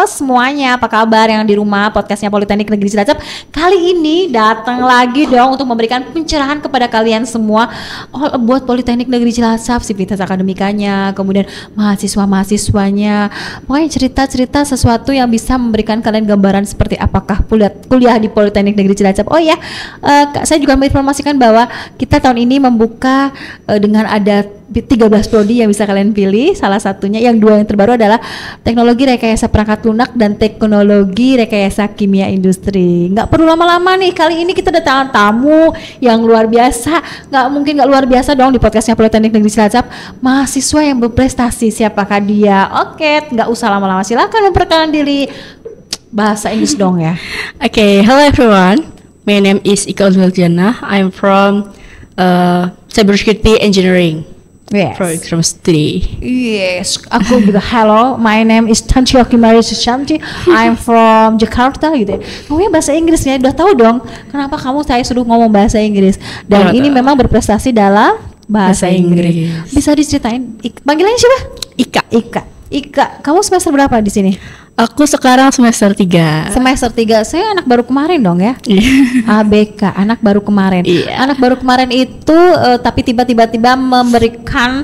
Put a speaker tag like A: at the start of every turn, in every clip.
A: semuanya, apa kabar yang di rumah? Podcastnya Politeknik Negeri Cilacap kali ini datang lagi dong untuk memberikan pencerahan kepada kalian semua buat Politeknik Negeri Cilacap, sivitas akademikanya, kemudian mahasiswa-mahasiswanya. Pokoknya cerita-cerita sesuatu yang bisa memberikan kalian gambaran seperti apakah kuliah di Politeknik Negeri Cilacap. Oh ya, saya juga menginformasikan bahwa kita tahun ini membuka dengan ada 13 prodi yang bisa kalian pilih. Salah satunya yang dua yang terbaru adalah teknologi rekayasa perangkat lunak dan teknologi rekayasa kimia industri. Nggak perlu lama-lama nih, kali ini kita datang tamu yang luar biasa. Nggak mungkin nggak luar biasa dong di podcastnya Politeknik Negeri Cilacap, mahasiswa yang berprestasi. Siapakah dia? Oke, nggak usah lama-lama, silakan memperkenalkan diri. Bahasa Inggris dong ya.
B: Okay, hello everyone. My name is Ika Uljana. I'm from Cybersecurity Engineering.
A: Yes.
B: Program studi.
A: Yes, aku juga hello, my name is Tantioki Mary Susanti, I'm from Jakarta gitu ya. Ngomongnya bahasa Inggris ya, udah tahu dong kenapa kamu saya suruh ngomong bahasa Inggris. Dan ini memang berprestasi dalam bahasa Inggris. Bisa diceritain, panggilannya siapa? Ika, kamu semester berapa di sini?
B: Aku sekarang semester 3.
A: Semester 3, saya anak baru kemarin dong ya. ABK, anak baru kemarin. Anak baru kemarin itu tapi tiba-tiba memberikan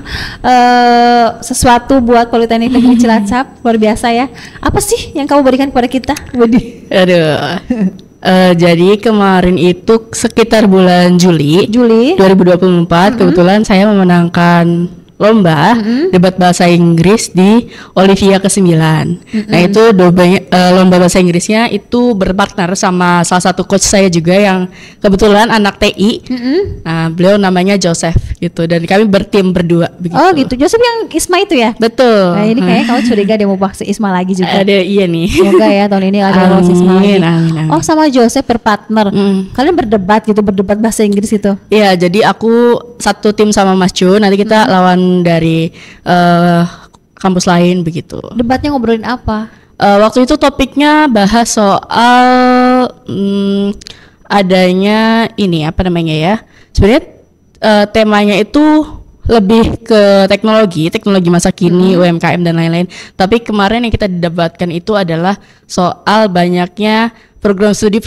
A: sesuatu buat Politeknik Negeri Cilacap, luar biasa ya. Apa sih yang kamu berikan kepada kita?
B: Aduh. Jadi kemarin itu sekitar bulan Juli 2024 kebetulan saya memenangkan lomba debat bahasa Inggris di Olivia ke-9. Nah itu lomba bahasa Inggrisnya itu berpartner sama salah satu coach saya juga yang kebetulan anak TI. Nah beliau namanya Joseph gitu, dan kami bertim berdua begitu.
A: Oh gitu, Joseph yang Isma itu ya?
B: Betul.
A: Nah ini kayaknya kamu curiga dia mau bahas Isma lagi juga.
B: Iya nih.
A: Semoga ya tahun ini ada bahas Isma lagi.
B: Amin.
A: Oh sama Joseph berpartner. Kalian berdebat bahasa Inggris itu?
B: Iya, jadi aku satu tim sama Mas Jun, nanti kita lawan dari kampus lain begitu.
A: Debatnya ngobrolin apa?
B: Waktu itu topiknya bahas soal adanya ini apa namanya ya. Sebenarnya temanya itu lebih ke teknologi masa kini, UMKM dan lain-lain. Tapi kemarin yang kita debatkan itu adalah soal banyaknya program studi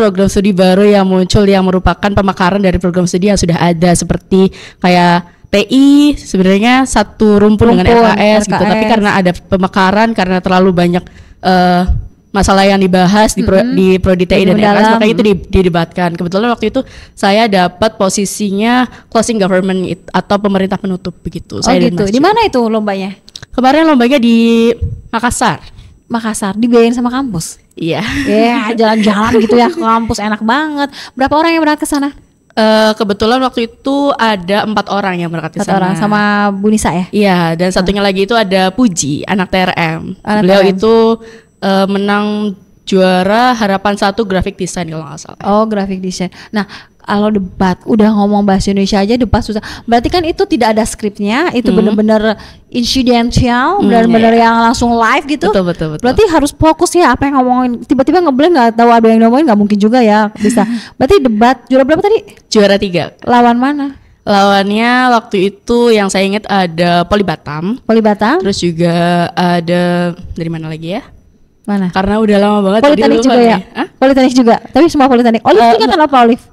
B: baru yang muncul yang merupakan pemekaran dari program studi yang sudah ada, seperti kayak TI sebenarnya satu rumpun dengan RKS gitu, tapi karena ada pemekaran, karena terlalu banyak masalah yang dibahas di prodi TI dan RKS, makanya itu didebatkan. Kebetulan waktu itu saya dapat posisinya closing government atau pemerintah penutup begitu. Saya
A: gitu. Di mana itu lombanya?
B: Kemarin lombanya di Makassar,
A: dibiayain sama kampus.
B: Iya.
A: Jalan-jalan gitu ya ke kampus, enak banget. Berapa orang yang berangkat ke sana?
B: Kebetulan waktu itu ada 4 orang yang berangkat ke sana. 4 orang
A: sama Bu Nisa ya?
B: Iya, dan satunya lagi itu ada Puji, anak TRM. Beliau itu menang juara Harapan 1 graphic design kalau nggak salah. Oh, graphic design. Nah, kalau debat udah ngomong bahasa Indonesia aja debat susah. Berarti kan itu tidak ada skripnya, itu benar-benar insidental, benar-benar yang langsung live gitu. Betul. Berarti harus fokus ya apa yang ngomongin. Tiba-tiba ngeblank nggak tahu ada yang ngomongin, nggak mungkin juga ya bisa. Berarti debat juara berapa tadi? Juara 3.
A: Lawan mana?
B: Lawannya waktu itu yang saya ingat ada Poli Batam. Terus juga ada dari mana lagi ya?
A: Mana?
B: Karena udah lama banget.
A: Politeknik juga ya? Politeknik juga. Tapi semua politeknik. Olive tingkatan apa Olive?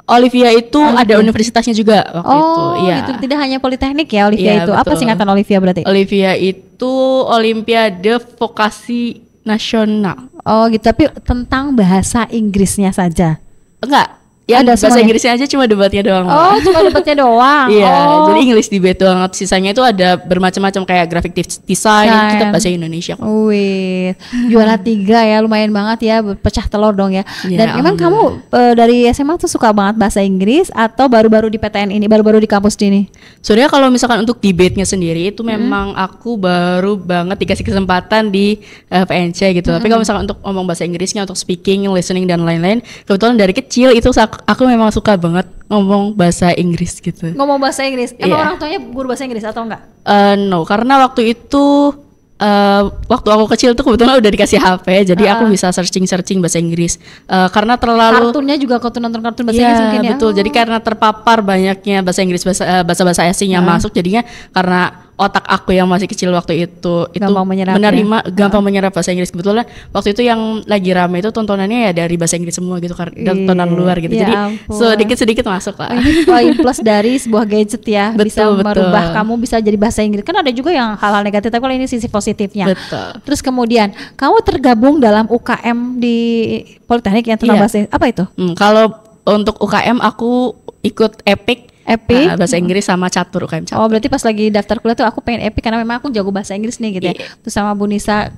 B: Olivia itu ada universitasnya juga waktu itu. Iya.
A: Gitu. Tidak hanya politeknik ya Olivia itu. Betul. Apa singkatan Olivia berarti?
B: Olivia itu Olimpiade Vokasi Nasional.
A: Oh gitu. Tapi tentang bahasa Inggrisnya saja?
B: Enggak. Ya ada bahasa Inggrisnya aja, cuma debatnya doang.
A: Oh, cuma debatnya doang.
B: Iya, jadi English debate doang. Sisanya itu ada bermacam-macam kayak graphic design, kita bahasa Indonesia.
A: Wih, juara 3 ya, lumayan banget ya, pecah telur dong ya. Dan emang kamu dari SMA tuh suka banget bahasa Inggris atau baru-baru di PTN ini, baru-baru di kampus ini?
B: Sebenarnya kalau misalkan untuk debate-nya sendiri itu memang aku baru banget dikasih kesempatan di PNC gitu. Tapi kalau misalkan untuk ngomong bahasa Inggrisnya, untuk speaking, listening dan lain-lain, kebetulan dari kecil itu aku memang suka banget ngomong bahasa Inggris gitu.
A: Ngomong bahasa Inggris? Emang orang tuanya guru bahasa Inggris atau enggak?
B: No, karena waktu itu waktu aku kecil tuh kebetulan udah dikasih HP, jadi aku bisa searching bahasa Inggris. Karena terlalu
A: kartunnya juga nonton kartun bahasa Inggris mungkin ya.
B: Betul. Jadi karena terpapar banyaknya bahasa Inggris bahasa asing yang masuk, jadinya karena otak aku yang masih kecil waktu itu
A: Gampang menyerap
B: menerima
A: ya?
B: gampang menyerap bahasa Inggris. Kebetulan waktu itu yang lagi rame itu tontonannya ya dari bahasa Inggris semua gitu karena tontonan luar gitu.
A: Ya
B: Jadi
A: ampun.
B: sedikit-sedikit masuk lah.
A: Ini poin plus dari sebuah gadget ya, bisa
B: Betul,
A: merubah
B: betul.
A: kamu bisa jadi bahasa Inggris. Kan ada juga yang hal-hal negatif, tapi kalau ini sisi positifnya.
B: Betul.
A: Terus kemudian kamu tergabung dalam UKM di Politeknik yang tentang
B: Iya.
A: bahasa Inggris. Apa itu?
B: Kalau untuk UKM aku ikut EPIK.
A: EPIK?
B: Bahasa Inggris sama catur UKM catur.
A: Oh, berarti pas lagi daftar kuliah tuh aku pengen EPIK karena memang aku jago bahasa Inggris nih gitu ya.
B: Iya.
A: Terus sama Bu Nisa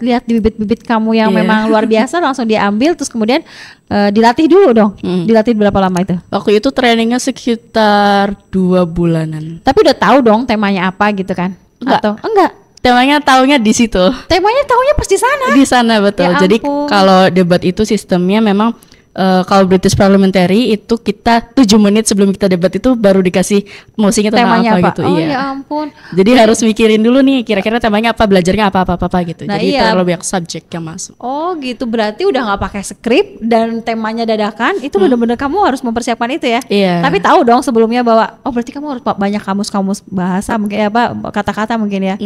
A: lihat di bibit-bibit kamu yang
B: Iya.
A: memang luar biasa langsung diambil, terus kemudian dilatih dulu dong. Dilatih berapa lama itu?
B: Waktu itu trainingnya sekitar 2 bulanan.
A: Tapi udah tahu dong temanya apa gitu kan?
B: Enggak.
A: Atau enggak?
B: Temanya taunya di situ.
A: Temanya taunya pas di sana.
B: Di sana betul.
A: Ya
B: Jadi
A: ampun.
B: kalau debat itu sistemnya memang kalau British Parliamentary itu kita 7 menit sebelum kita debat itu baru dikasih mosinya tentang
A: Temanya
B: apa
A: apa?
B: gitu.
A: Oh
B: Iya.
A: ya ampun.
B: Jadi harus mikirin dulu nih kira-kira temanya apa, belajarnya apa gitu.
A: Nah,
B: Jadi
A: iya.
B: terlalu banyak subjek yang masuk.
A: Oh gitu, berarti udah nggak pakai skrip dan temanya dadakan. Itu bener-bener kamu harus mempersiapkan itu ya.
B: Iya.
A: Tapi tahu dong sebelumnya bahwa oh berarti kamu harus banyak kamus-kamus bahasa mungkin ya, apa kata-kata mungkin ya.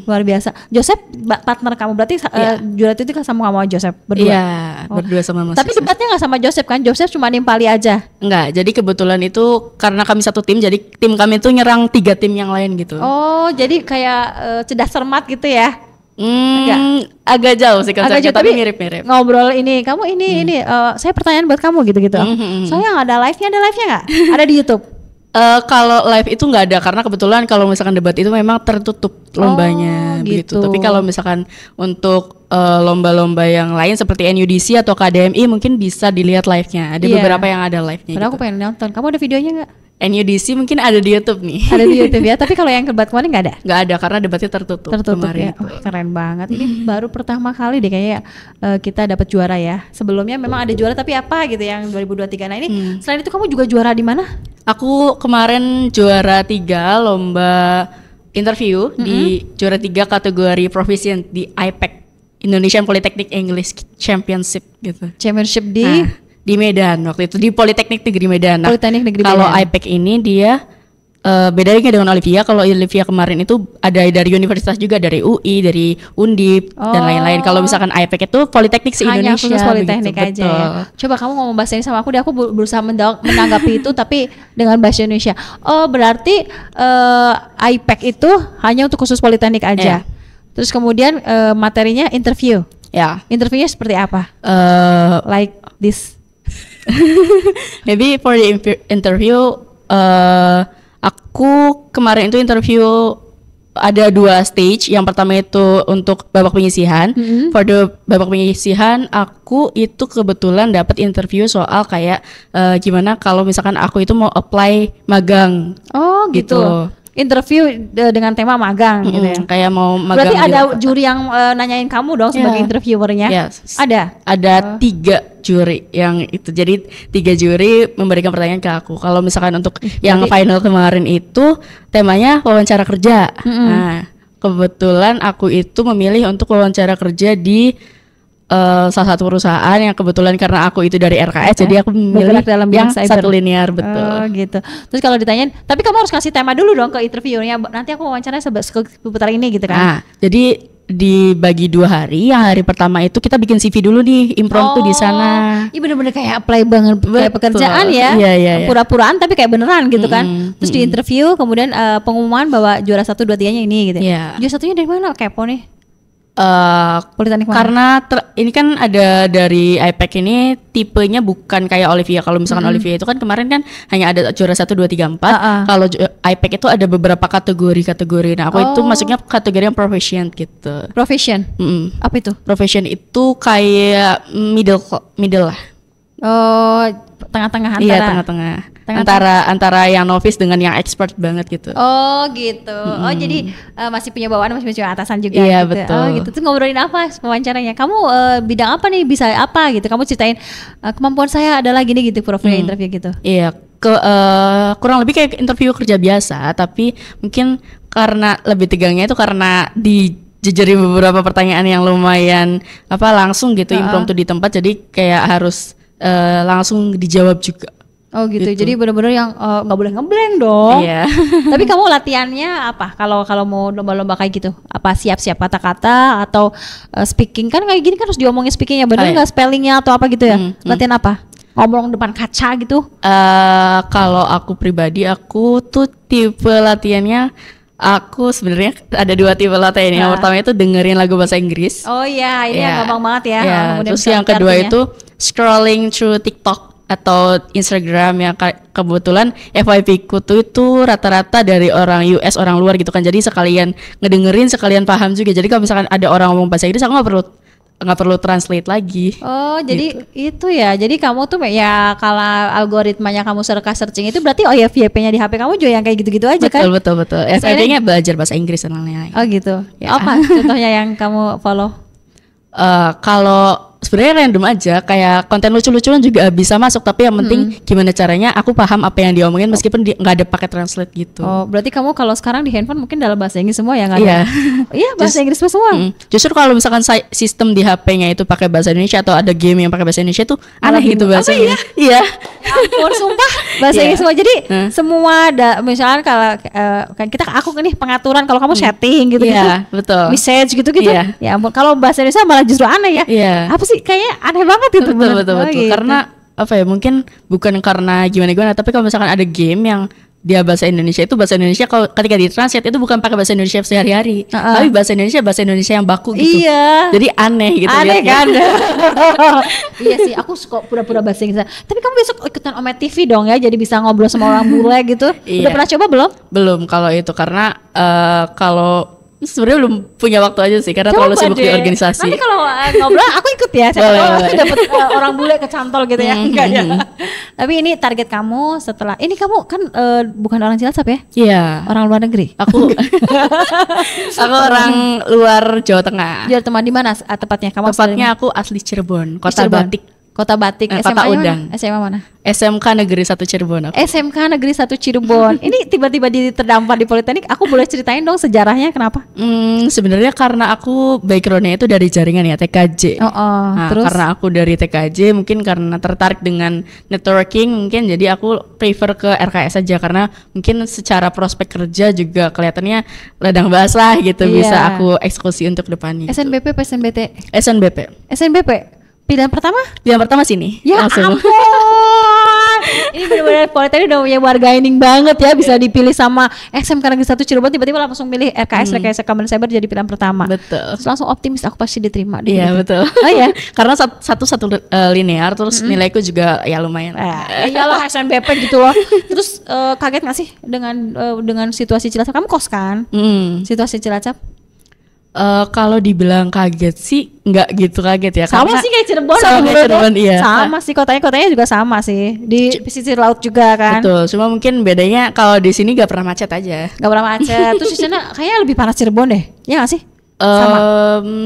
A: Luar biasa. Joseph partner kamu berarti
B: Iya.
A: juara itu kan sama kamu Joseph berdua.
B: Iya,
A: Oh.
B: berdua sama Mas.
A: Tapi
B: Yusuf.
A: debatnya nggak sama Joseph kan? Joseph cuma nimpali aja.
B: Enggak, jadi kebetulan itu karena kami satu tim, jadi tim kami itu nyerang 3 tim yang lain gitu.
A: Oh jadi kayak cerdas cermat gitu ya?
B: Agak jauh sih konsepnya,
A: Agak jauh,
B: tapi mirip-mirip.
A: Ngobrol ini, kamu ini saya pertanyaan buat kamu gitu-gitu. Soalnya nggak ada live-nya nggak? Ada di YouTube.
B: Kalau live itu nggak ada karena kebetulan kalau misalkan debat itu memang tertutup lombanya
A: gitu.
B: begitu. Tapi kalau misalkan untuk lomba-lomba yang lain seperti NUDC atau KDMI mungkin bisa dilihat live-nya. Ada
A: Iya.
B: beberapa yang ada live-nya.
A: Padahal
B: Gitu.
A: aku pengen nonton. Kamu ada videonya nggak?
B: NUDC mungkin ada di YouTube nih.
A: Ada di YouTube ya. Tapi kalau yang debat kemarin nggak ada.
B: Nggak ada karena debatnya tertutup.
A: Tertutup
B: kemarin
A: ya.
B: itu.
A: Oh, keren banget. Ini baru pertama kali deh kayaknya kita dapat juara ya. Sebelumnya memang ada juara tapi apa gitu yang 2023. Nah ini selain itu kamu juga juara di mana?
B: Aku kemarin juara 3 lomba interview di juara 3 kategori proficient di IPEC Indonesian Polytechnic English Championship gitu.
A: Championship di
B: Nah, di Medan waktu itu di Politeknik Negeri Medan. Nah,
A: Politeknik Negeri
B: kalau
A: Medan.
B: IPEC ini dia bedanya dengan Olivia. Kalau Olivia kemarin itu ada dari universitas juga, dari UI, dari Undip dan lain-lain. Kalau misalkan IPEC itu Politeknik
A: hanya
B: se-Indonesia
A: khusus Politeknik
B: begitu,
A: aja ya.
B: betul.
A: Coba kamu ngomong bahasa ini sama aku deh, aku berusaha menanggapi itu tapi dengan bahasa Indonesia. Oh berarti IPEC itu hanya untuk khusus Politeknik aja.
B: Iya.
A: Terus kemudian materinya interview.
B: Ya.
A: Interviewnya seperti apa? Like this.
B: Maybe for the interview aku kemarin itu interview ada 2 stage. Yang pertama itu untuk babak penyisihan. For the babak penyisihan aku itu kebetulan dapat interview soal kayak gimana kalau misalkan aku itu mau apply magang.
A: Oh gitu. Interview dengan tema magang gitu ya.
B: Kayak mau magang.
A: Berarti
B: di
A: ada
B: luar kota.
A: juri yang nanyain kamu dong sebagai
B: Iya.
A: interviewernya.
B: Yes.
A: Ada.
B: Ada 3 juri yang itu. Jadi 3 juri memberikan pertanyaan ke aku. Kalau misalkan untuk yang final kemarin itu temanya wawancara kerja. Nah, kebetulan aku itu memilih untuk wawancara kerja di salah satu perusahaan yang kebetulan karena aku itu dari RKS, jadi aku memilih
A: Bergerak dalam bidang
B: yang
A: cyber.
B: satu linear betul.
A: Oh gitu. Terus kalau ditanyain, tapi kamu harus kasih tema dulu dong ke interviewnya. Nanti aku wawancara seputar ini gitu kan.
B: Nah, jadi dibagi 2 hari. Yang hari pertama itu kita bikin CV dulu nih, impromptu di sana.
A: Iya bener-bener kayak apply banget kayak
B: Betul.
A: pekerjaan ya.
B: Iya, iya, iya.
A: Pura-puraan tapi kayak beneran gitu kan. Terus di interview kemudian pengumuman bahwa juara 1, 2, 3-nya ini gitu.
B: Iya.
A: Juara satunya dari mana? Kepo nih. Politeknik mana?
B: Karena ini kan ada dari IPEC ini tipenya bukan kayak Olivia. Kalau misalkan Olivia itu kan kemarin kan hanya ada juara 1, 2, 3, 4. Kalau IPEC itu ada beberapa kategori. Nah, aku itu masuknya kategori yang proficient gitu.
A: Profession. Apa itu?
B: Proficient itu kayak middle lah.
A: Oh, tengah-tengah antara.
B: Iya, tengah-tengah. Antara yang novice dengan yang expert banget gitu.
A: Oh gitu. Oh jadi masih punya bawaan, masih punya atasan juga
B: Iya,
A: gitu.
B: betul.
A: Oh gitu. Terus ngobrolin apa wawancaranya? Kamu bidang apa nih? Bisa apa gitu? Kamu ceritain kemampuan saya adalah gini gitu, profil interview gitu.
B: Iya, kurang lebih kayak interview kerja biasa, tapi mungkin karena lebih tegangnya itu karena dijejeri beberapa pertanyaan yang lumayan langsung gitu, impromptu di tempat, jadi kayak harus langsung dijawab juga.
A: Oh gitu.
B: Gitu.
A: Jadi benar-benar yang nggak boleh ngeblank dong.
B: Iya.
A: Tapi kamu latihannya apa? Kalau mau lomba-lomba kayak gitu, apa siap-siap kata-kata atau speaking, kan kayak gini kan harus diomongin speakingnya, bener nggak spellingnya atau apa gitu ya? Latihan apa? Ngomong depan kaca gitu?
B: Kalau aku pribadi, aku tuh tipe latihannya, aku sebenarnya ada 2 tipe latihan. Yang pertama itu dengerin lagu bahasa Inggris.
A: Oh iya, ini yang gampang banget ya.
B: Iya.
A: Kemudian
B: Terus
A: bisa
B: yang kedua
A: artinya.
B: itu scrolling through TikTok atau Instagram, yang kebetulan FYP ku tuh itu rata-rata dari orang US, orang luar gitu kan. Jadi sekalian ngedengerin, sekalian paham juga. Jadi kalau misalkan ada orang ngomong bahasa Inggris, aku nggak perlu translate lagi.
A: Oh, jadi itu ya. Jadi kamu tuh ya kalau algoritmanya kamu searching itu berarti FYP-nya di HP kamu juga yang kayak gitu-gitu aja kan?
B: Betul. FYP-nya belajar bahasa Inggris dan lain-lain.
A: Oh gitu.
B: Ya.
A: Apa contohnya yang kamu follow?
B: Kalau sebenarnya random aja, kayak konten lucu-lucuan juga bisa masuk, tapi yang penting gimana caranya aku paham apa yang diomongin meskipun nggak ada pakai translate gitu.
A: Oh, berarti kamu kalau sekarang di handphone mungkin dalam bahasa Inggris semua ya nggak ada?
B: Iya.
A: Iya, bahasa Inggris semua.
B: Justru kalau misalkan sistem di HP-nya itu pakai bahasa Indonesia atau ada game yang pakai bahasa Indonesia tuh aneh gitu bahasanya. Iya.
A: Ya ampun, sumpah bahasa Inggris semua. Jadi semua misalnya kalau kan aku nih pengaturan, kalau kamu setting gitu-gitu.
B: Iya, betul.
A: Message gitu-gitu.
B: Iya.
A: Ya ampun, kalau bahasa Indonesia malah justru aneh ya.
B: Iya.
A: Apa sih, kayaknya aneh banget itu.
B: Betul.
A: Gitu.
B: Karena apa ya, mungkin bukan karena gimana-gimana, tapi kalau misalkan ada game yang dia bahasa Indonesia, itu bahasa Indonesia kalau ketika ditranslate itu bukan pakai bahasa Indonesia sehari-hari, tapi bahasa Indonesia yang baku gitu.
A: Iya.
B: Jadi aneh gitu.
A: Aneh
B: liatnya.
A: kan? Iya sih, aku suka pura-pura bahasa Inggris. Tapi kamu besok ikutan Omet TV dong ya, jadi bisa ngobrol sama orang bule gitu.
B: Iya.
A: Udah pernah coba belum?
B: Belum kalau itu, karena kalau sebenarnya belum punya waktu aja sih, karena terlalu sibuk di organisasi.
A: Nanti kalau ngobrol aku ikut ya.
B: Boleh.
A: Dapat orang bule kecantol gitu ya. Enggak ya. Tapi ini target kamu setelah ini, kamu kan bukan orang Cilacap ya?
B: Iya.
A: Orang luar negeri.
B: Aku orang luar Jawa Tengah.
A: Jawa Tengah di mana tepatnya? Kamu
B: Tepatnya aku asli Cirebon, Kota
A: Cirebon.
B: Batik.
A: Kota Batik.
B: Kota
A: SMA-nya
B: Udang.
A: mana? SMA mana?
B: SMK Negeri 1 Cirebon aku.
A: SMK Negeri 1 Cirebon. Ini tiba-tiba terdampar di Politeknik. Aku boleh ceritain dong sejarahnya kenapa?
B: Sebenarnya karena aku backgroundnya itu dari jaringan ya, TKJ. Nah,
A: Terus?
B: karena aku dari TKJ, mungkin karena tertarik dengan networking, mungkin jadi aku prefer ke RKS aja, karena mungkin secara prospek kerja juga kelihatannya ladang basah gitu,
A: Iya.
B: bisa aku eksekusi untuk depannya.
A: SNBP, PSNBT?
B: SNBP.
A: SNBP? Pilihan pertama?
B: Yang pertama sini.
A: Ya
B: langsung.
A: ampun. Ini benar-benar Politeknik udah punya bargaining banget ya, bisa dipilih sama SMK Negeri 1 Cirebon, tiba-tiba langsung milih RKS Common Cyber jadi pilihan pertama.
B: Betul.
A: Terus langsung optimis, aku pasti diterima deh.
B: Iya
A: gitu.
B: betul.
A: Oh ya.
B: Karena satu linear, terus nilaiku juga ya lumayan.
A: Iyalah SNBP gitu loh. Terus kaget gak sih dengan situasi Cilacap? Kamu kos kan? Situasi Cilacap?
B: Kalau dibilang kaget sih nggak gitu kaget ya.
A: Sama
B: karena
A: sih kayak Cirebon.
B: Sama kayak Cirebon, iya.
A: Sama sih kotanya juga sama sih. Di pesisir laut juga kan.
B: Betul. Cuma mungkin bedanya kalau di sini nggak pernah macet aja.
A: Gak pernah macet. Terus di sana kayaknya lebih panas Cirebon deh. Ya gak sih?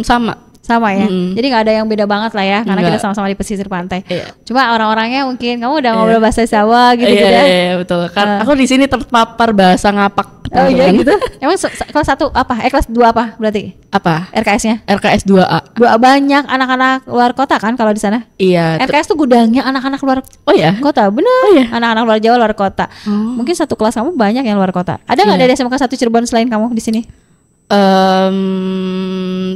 A: Sama ya. Jadi nggak ada yang beda banget lah ya, karena
B: Nggak.
A: kita sama-sama di pesisir pantai.
B: Iya.
A: Cuma orang-orangnya mungkin kamu udah ngobrol bahasa Jawa gitu gitu ya.
B: Iya betul. Kan aku di sini terpapar bahasa ngapak.
A: Oh iya gitu. Emang kelas 1 apa? Kelas 2 apa berarti?
B: Apa?
A: RKS-nya?
B: RKS 2A.
A: Dua banyak anak-anak luar kota kan kalau di sana?
B: Iya.
A: RKS tuh gudangnya anak-anak luar
B: Oh ya.
A: kota, bener.
B: Oh iya.
A: Anak-anak luar Jawa, luar kota. Mungkin satu kelas kamu banyak yang luar kota. Ada nggak
B: Iya.
A: dari SMK 1 Cirebon selain kamu di sini?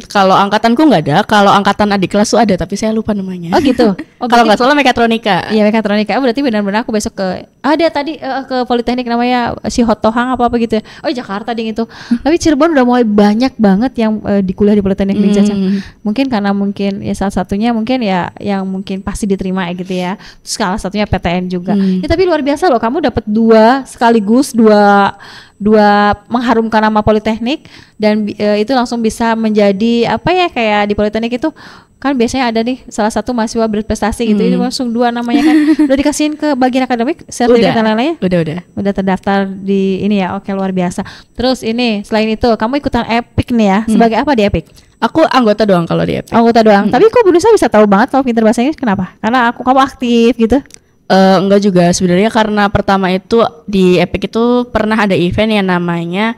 B: Kalau angkatanku nggak ada. Kalau angkatan adik kelas tuh ada, tapi saya lupa namanya.
A: Oh gitu. Oh,
B: Kalau
A: berarti-
B: nggak salah mekatronika.
A: Iya, mekatronika. Berarti benar-benar aku besok ke ada tadi ke Politeknik namanya si Hotohang apa gitu ya. Oh Jakarta ding itu. Tapi Cirebon udah mulai banyak banget yang di kuliah di Politeknik di Jakarta. Mungkin karena ya salah satunya mungkin ya yang mungkin pasti diterima ya gitu ya. Terus salah satunya PTN juga. Ya, tapi luar biasa loh, kamu dapat dua mengharumkan nama Politeknik dan itu langsung bisa menjadi apa ya, kayak di Politeknik itu kan biasanya ada nih salah satu mahasiswa berprestasi gitu, ini langsung 2 namanya kan. Udah dikasihin ke bagian akademik, sertifikat dan lain-lainnya? Udah terdaftar di ini ya. Oke, luar biasa. Terus ini selain itu kamu ikutan Epic nih ya, sebagai apa di Epic?
B: Aku anggota doang kalau di Epic.
A: Anggota doang. Tapi kok Bunusa bisa tahu banget kalau pintar bahasa Inggris, kenapa? Karena kamu aktif gitu.
B: Enggak juga, sebenarnya karena pertama itu di Epic itu pernah ada event yang namanya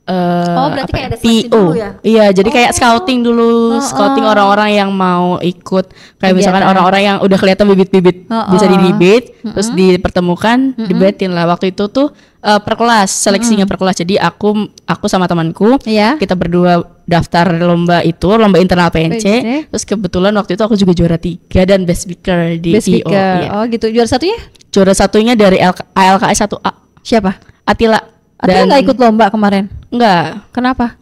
A: berarti kayak ada
B: PO.
A: seleksi dulu ya?
B: Iya, jadi kayak scouting dulu, scouting orang-orang yang mau ikut. Kayak misalkan orang-orang yang udah kelihatan bibit-bibit bisa didebate, terus dipertemukan, debatin lah. Waktu itu tuh per kelas, seleksinya per kelas. Jadi aku sama temanku, kita berdua daftar lomba internal PNC. Terus kebetulan waktu itu aku juga juara 3 dan best speaker di PO.
A: Oh gitu. Juara satunya?
B: Juara satunya dari ALKS 1A.
A: Siapa?
B: Atila.
A: Atila nggak ikut lomba kemarin?
B: Enggak.
A: Kenapa?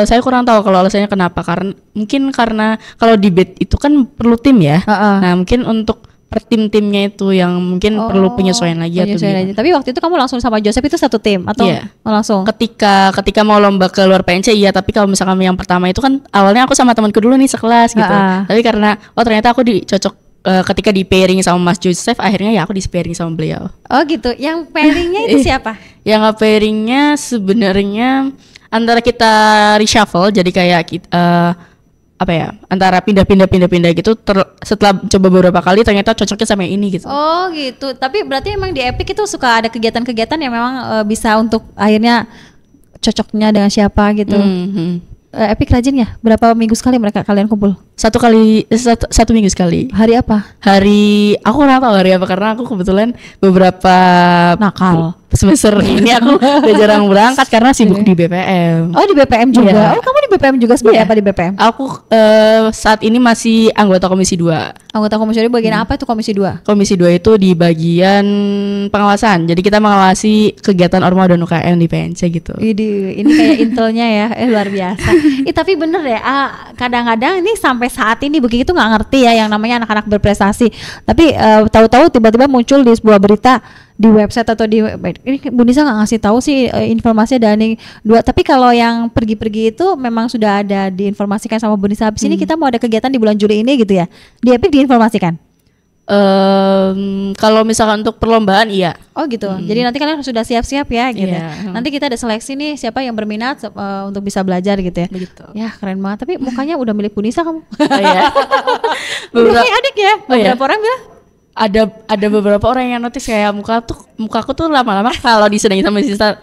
B: Saya kurang tahu kalau alasannya kenapa. Karena kalau debate itu kan perlu tim ya. Nah mungkin untuk per tim-timnya itu yang mungkin perlu penyesuaian lagi atau gimana.
A: Tapi waktu itu kamu langsung sama Joseph itu satu tim atau langsung?
B: Ketika mau lomba keluar PNC iya, tapi kalau misalkan yang pertama itu kan awalnya aku sama temanku dulu nih sekelas gitu. Tapi karena ternyata aku dicocok ketika di pairing sama Mas Joseph, akhirnya ya aku di pairing sama beliau. Oh gitu. Yang pairingnya itu siapa? Yang pairingnya sebenarnya antara kita reshuffle, jadi kayak antara pindah gitu. Setelah coba beberapa kali ternyata cocoknya sama yang ini gitu. Oh gitu. Tapi berarti emang di Epic itu suka ada kegiatan-kegiatan yang memang bisa untuk akhirnya cocoknya dengan siapa gitu. Epic rajin ya? Berapa minggu sekali kalian kumpul? Satu minggu sekali. Hari apa? Aku nggak tahu hari apa karena aku kebetulan beberapa nakal semester ini aku udah jarang berangkat karena sibuk di BPM. Oh di BPM juga? Oh kamu di BPM juga sebagai apa di BPM? Aku saat ini masih anggota Komisi 2. Anggota Komisi 2 bagian apa itu Komisi 2? Komisi 2 itu di bagian pengawasan. Jadi kita mengawasi kegiatan Orma dan UKM di PNC gitu. Ini kayak intelnya ya, luar biasa. Tapi bener ya, kadang-kadang ini sampai saat ini begitu nggak ngerti ya yang namanya anak-anak berprestasi. Tapi tahu-tahu tiba-tiba muncul di sebuah berita di website atau di ini Bu Nisa nggak ngasih tahu sih informasinya dari 2. Tapi kalau yang pergi-pergi itu memang sudah ada diinformasikan sama Bu Nisa. Habis ini kita mau ada kegiatan di bulan Juli ini gitu ya. Di Epic diinformasikan. Kalau misalkan untuk perlombaan iya. Oh gitu. Jadi nanti kalian sudah siap-siap ya gitu. Nanti kita ada seleksi nih siapa yang berminat untuk bisa belajar gitu ya. Begitu. Ya keren banget. Tapi mukanya udah milik Bu Nisa kamu. Oh iya. Beberapa adik ya. Beberapa orang bilang ada beberapa orang yang notice kayak mukaku tuh lama-lama kalau disenangi sama Miss Nisa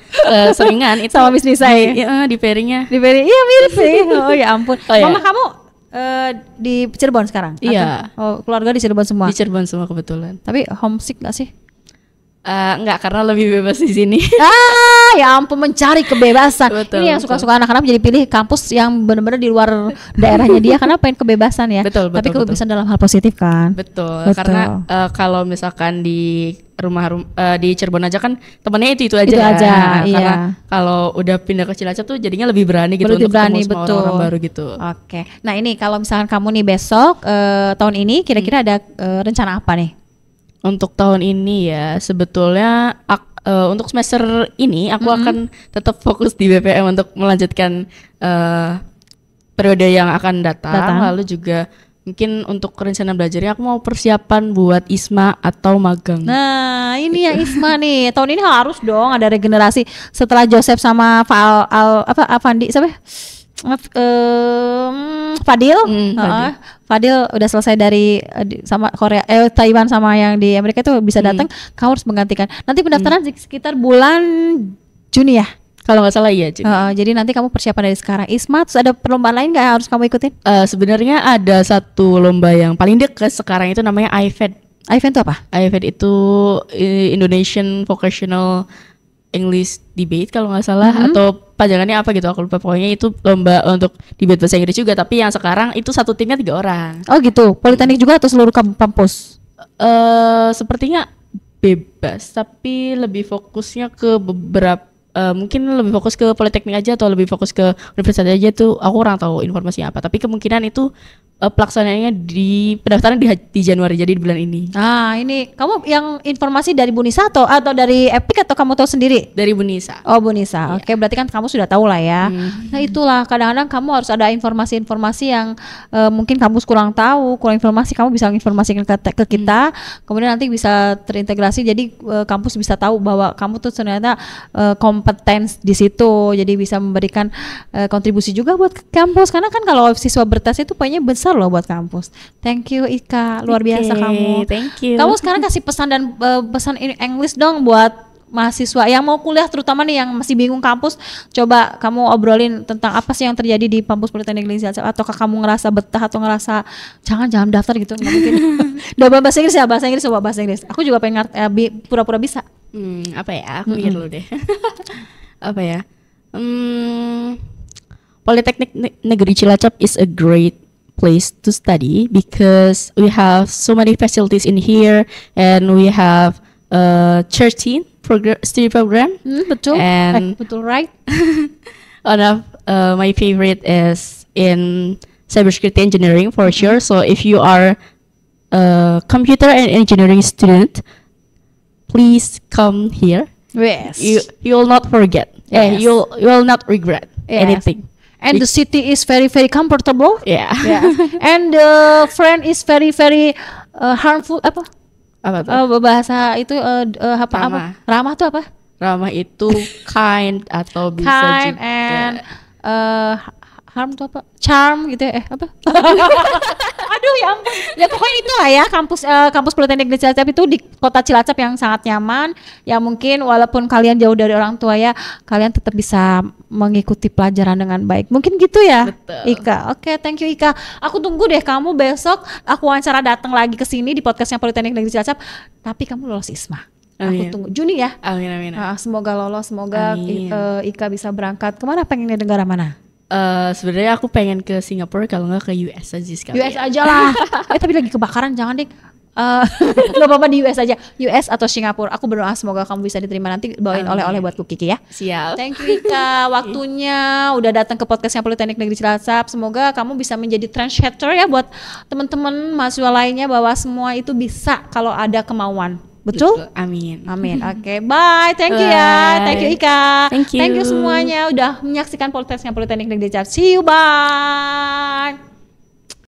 B: seringan itu sama Miss Nisa ya. Di pairingnya. Iya mirip sih. Oh ya ampun. Mama kamu di Cirebon sekarang? Iya. Keluarga di Cirebon semua? Di Cirebon semua kebetulan. Tapi homesick gak sih? Enggak, karena lebih bebas di sini. Ya ampun, mencari kebebasan. Betul, ini yang suka-suka anak-anak jadi pilih kampus yang benar-benar di luar daerahnya dia karena pengen kebebasan ya. Betul. Tapi kebebasan dalam hal positif kan. Betul. Karena kalau misalkan di di Cirebon aja kan temennya itu aja. Karena kalau udah pindah ke Cilacap tuh jadinya lebih berani gitu untuk ketemu sama orang-orang baru gitu. Oke. Nah ini kalau misalkan kamu nih besok tahun ini kira-kira ada rencana apa nih? Untuk tahun ini ya sebetulnya untuk semester ini aku akan tetap fokus di BPM untuk melanjutkan periode yang akan datang. Lalu juga mungkin untuk rencana belajarnya aku mau persiapan buat ISMA atau magang. Nah ini ya ISMA nih tahun ini harus dong ada regenerasi setelah Joseph sama Fandi Fadil udah selesai dari sama Korea Taiwan sama yang di Amerika itu bisa datang, kamu harus menggantikan. Nanti pendaftaran sekitar bulan Juni ya kalau nggak salah ya Juni. Jadi nanti kamu persiapan dari sekarang. ISMA terus ada perlombaan lain nggak harus kamu ikutin? Sebenarnya ada satu lomba yang paling dekat sekarang itu namanya IVED. IVED itu apa? IVED itu Indonesian Vocational English Debate kalau nggak salah atau pajangannya apa gitu aku lupa, pokoknya itu lomba untuk debate bahasa Inggris juga tapi yang sekarang itu satu timnya 3 orang. Oh gitu, Politeknik juga atau seluruh kampus? Sepertinya bebas tapi lebih fokusnya ke beberapa mungkin lebih fokus ke Politeknik aja atau lebih fokus ke universitas aja tuh aku kurang tahu informasinya apa, tapi kemungkinan itu pelaksanaannya di pendaftaran di Januari, jadi di bulan ini. Ini kamu yang informasi dari Bu Nisa atau dari Epic atau kamu tahu sendiri? Dari Bu Nisa. Oh Bu Nisa. Iya. Oke, berarti kan kamu sudah tahu lah ya. Nah itulah kadang-kadang kamu harus ada informasi-informasi yang mungkin kampus kurang tahu, kurang informasi, kamu bisa informasikan ke kita, kemudian nanti bisa terintegrasi jadi kampus bisa tahu bahwa kamu tuh ternyata kompeten di situ, jadi bisa memberikan kontribusi juga buat kampus karena kan kalau siswa bertes itu poinnya besar loh buat kampus. Thank you Ika, luar biasa kamu. Thank you. Kamu sekarang kasih pesan dan pesan English dong buat
A: mahasiswa yang mau kuliah, terutama nih yang masih bingung kampus, coba kamu obrolin tentang apa sih yang terjadi di kampus Politeknik Negeri Cilacap, ataukah kamu ngerasa betah atau ngerasa jangan daftar gitu, nggak mungkin. Udah bahasa Inggris ya, bahasa Inggris, coba bahasa Inggris. Aku juga pengen pura-pura bisa.
B: Apa ya? Aku mikir dulu deh. Apa ya? Politeknik Negeri Cilacap is a great place to study because we have so many facilities in here and we have 13 study program.
A: Betul.
B: And
A: betul, right?
B: one of my favorite is in cybersecurity engineering for sure. So if you are a computer and engineering student, please come here.
A: Yes.
B: You will not forget.
A: Yes.
B: You will not regret anything.
A: And the city is very very comfortable.
B: Yeah.
A: And the friend is very very harmful apa?
B: Apa tuh?
A: Bahasa itu
B: Ramah.
A: Ramah tuh apa?
B: Ramah itu kind atau bisa
A: Kind
B: juga.
A: and harm tuh apa? Charm gitu ya? Apa? Aduh ya ampun. Ya pokoknya itu lah ya, kampus Politeknik Negeri Cilacap itu di kota Cilacap yang sangat nyaman. Ya mungkin walaupun kalian jauh dari orang tua ya, kalian tetap bisa mengikuti pelajaran dengan baik. Mungkin gitu ya.
B: Betul.
A: Ika. Oke, thank you Ika. Aku tunggu deh kamu besok aku wawancara datang lagi ke sini di podcastnya Politeknik Negeri Cilacap. Tapi kamu lolos ISMA. Aku tunggu Juni ya.
B: Amin.
A: Semoga lolos, semoga
B: Amin.
A: Ika bisa berangkat. Kemana, pengen di negara mana?
B: Sebenarnya aku pengen ke Singapura, kalau nggak ke US aja sekali.
A: US aja lah. Tapi lagi kebakaran, jangan deh. Gak apa-apa, di US aja. US atau Singapura. Aku berdoa semoga kamu bisa diterima, nanti bawain oleh-oleh buatku Kiki ya.
B: Siap.
A: Thank you Ika, waktunya udah datang ke podcastnya Politeknik Negeri Cilacap. Semoga kamu bisa menjadi trendsetter ya buat teman-teman mahasiswa lainnya, bahwa semua itu bisa kalau ada kemauan. Betul?
B: Amin.
A: Oke, bye. Thank you ya. Thank you Ika.
B: Thank you.
A: Thank you semuanya udah menyaksikan podcastnya Politeknik Negeri Cilacap. See you, bye.